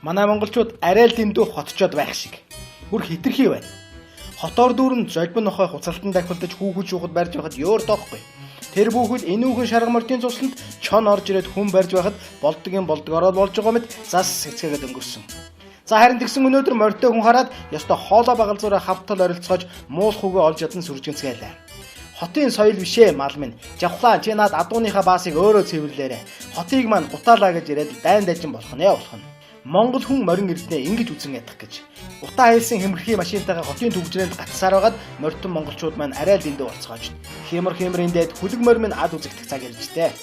Манай монголчууд арай л дэндүү хотчоод байх шиг. Бүр хитрхи байна. Хотоор дүүрэн золбин нохой хуцалтан дахилдаж хүүхэд шүүхэд барьж байхад ёор доохгүй. Тэр хүүхэд энүүхэн шарга мордын цусланд чон орж ирээд хүн барьж байхад болдог ороод болж байгаа мэт зас сэцгээгээд өнгөрсөн. За харин тэгсэн өнөөдөр морьтой хүн хараад ёстой хоолой багалзуураа хавтал оролцоож муулах үгээ олж ядан сүржинцгээлээ. Хотын соёл бишээ мал минь. Жавхлаа чи наад адууныхаа баасыг өөрөө цэвэрлээрэ. Хотыг маань гутаалаа гэж ирээд дайн дайжин болох нэ болох нь. Монгол хүн морин эрдэнэ ингэж үзэн ядах гэж. Утаа хэлсэн хэмэрхий машинтайгаа хотын төвчрээнд гацсаар байгаад морьтон монголчууд маань арай л дэндүү болцоож. Хэмэр хэмэр эндээд хүлэг морь минь ад үзэгдэх цаг иржтэй.